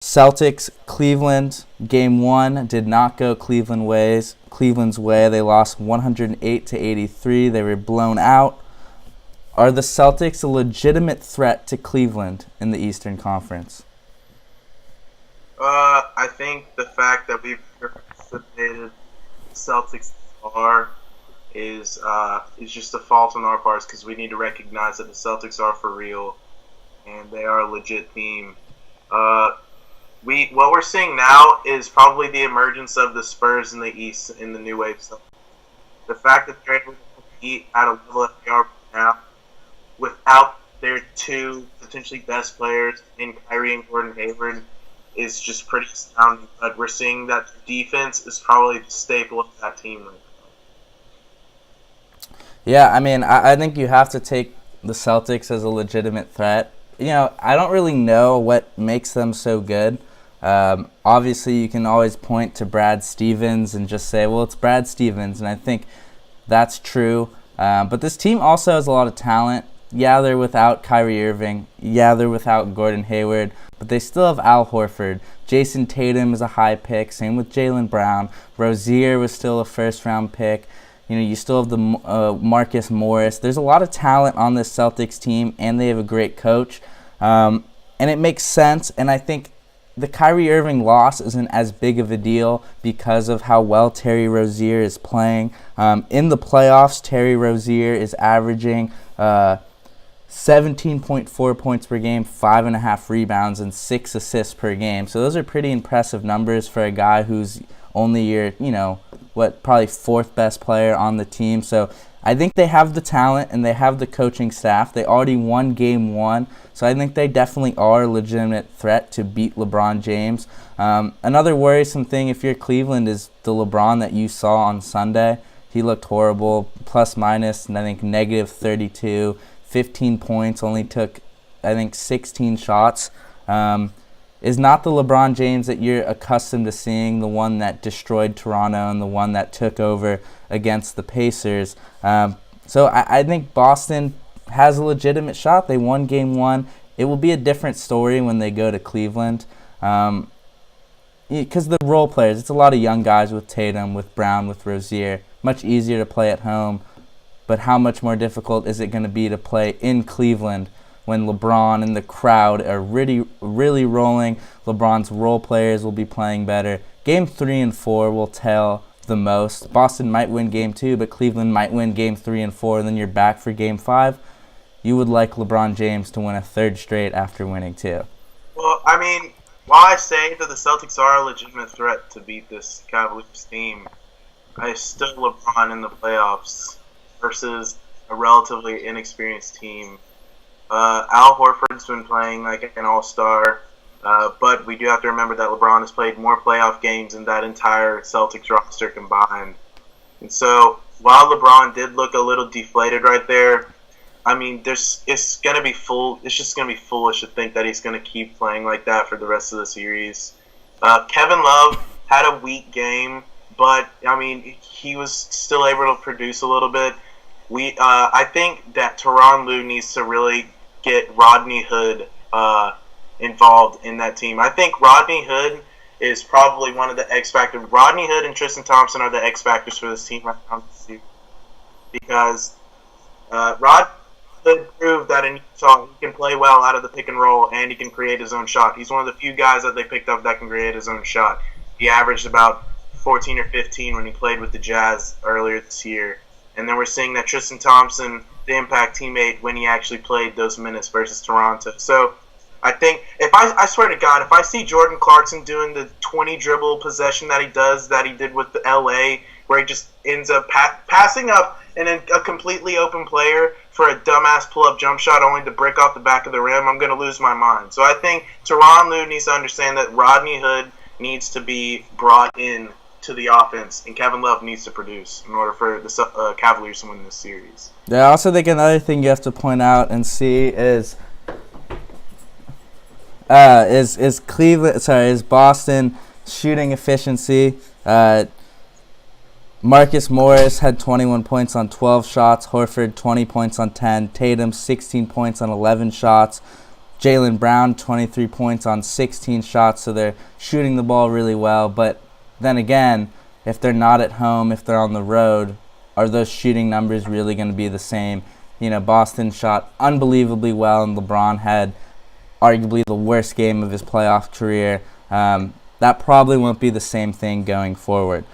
Celtics, Cleveland, game one did not go Cleveland's way. They lost 108-83. They were blown out. Are the Celtics a legitimate threat to Cleveland in the Eastern Conference? I think the fact that we've participated the Celtics are is just a fault on our parts because we need to recognize that the Celtics are for real and they are a legit team. What we're seeing now is probably the emergence of the Spurs in the East in the new wave. So the fact that they're able to compete at a level that they are now without their two potentially best players in Kyrie and Gordon Hayward is just pretty astounding. But we're seeing that the defense is probably the staple of that team right now. Yeah, I mean, I think you have to take the Celtics as a legitimate threat. I don't really know what makes them so good. Obviously, you can always point to Brad Stevens and just say, well, it's Brad Stevens, and I think that's true. But this team also has a lot of talent. Yeah, they're without Kyrie Irving. Yeah, they're without Gordon Hayward. But they still have Al Horford. Jason Tatum is a high pick. Same with Jaylen Brown. Rozier was still a first-round pick. You still have the Marcus Morris. There's a lot of talent on this Celtics team, and they have a great coach. And it makes sense, and I think the Kyrie Irving loss isn't as big of a deal because of how well Terry Rozier is playing. In the playoffs, Terry Rozier is averaging 17.4 points per game, 5.5 rebounds, and 6 assists per game. So those are pretty impressive numbers for a guy who's only your, probably fourth best player on the team. So I think they have the talent and they have the coaching staff. They already won game one, so I think they definitely are a legitimate threat to beat LeBron James. Another worrisome thing if you're Cleveland is the LeBron that you saw on Sunday. He looked horrible, plus minus, and I think negative 32, 15 points, only took, I think, 16 shots. Is not the LeBron James that you're accustomed to seeing, the one that destroyed Toronto and the one that took over against the Pacers. So I think Boston has a legitimate shot. They won game one. It will be a different story when they go to Cleveland. Because the role players, it's a lot of young guys with Tatum, with Brown, with Rozier. Much easier to play at home. But how much more difficult is it going to be to play in Cleveland when LeBron and the crowd are really, really rolling? LeBron's role players will be playing better. Game 3 and 4 will tell the most. Boston might win game 2, but Cleveland might win game 3 and 4, and then you're back for game 5. You would like LeBron James to win a third straight after winning 2. Well, I mean, while I say that the Celtics are a legitimate threat to beat this Cavaliers team, I still LeBron in the playoffs versus a relatively inexperienced team. Al Horford's been playing like an all-star, but we do have to remember that LeBron has played more playoff games than that entire Celtics roster combined. And so, while LeBron did look a little deflated right there, I mean, it's just going to be foolish to think that he's going to keep playing like that for the rest of the series. Kevin Love had a weak game, but I mean, he was still able to produce a little bit. I think that Tyronn Lue needs to really get Rodney Hood involved in that team. I think Rodney Hood is probably one of the X factors. Rodney Hood and Tristan Thompson are the X factors for this team right now because Rod Hood proved that in Utah he can play well out of the pick and roll and he can create his own shot. He's one of the few guys that they picked up that can create his own shot. He averaged about 14 or 15 when he played with the Jazz earlier this year. And then we're seeing that Tristan Thompson, the impact teammate, when he actually played those minutes versus Toronto. So I think, I swear to God, if I see Jordan Clarkson doing the 20 dribble possession that he did with the LA, where he just ends up passing up and then a completely open player for a dumbass pull-up jump shot only to brick off the back of the rim, I'm going to lose my mind. So I think Tyronn Lue needs to understand that Rodney Hood needs to be brought in to the offense, and Kevin Love needs to produce in order for the Cavaliers to win this series. Yeah, I also think another thing you have to point out and see is Boston shooting efficiency. Marcus Morris had 21 points on 12 shots. Horford 20 points on 10. Tatum 16 points on 11 shots. Jaylen Brown, 23 points on 16 shots, so they're shooting the ball really well. But then again, if they're not at home, if they're on the road, are those shooting numbers really going to be the same? Boston shot unbelievably well, and LeBron had arguably the worst game of his playoff career. That probably won't be the same thing going forward.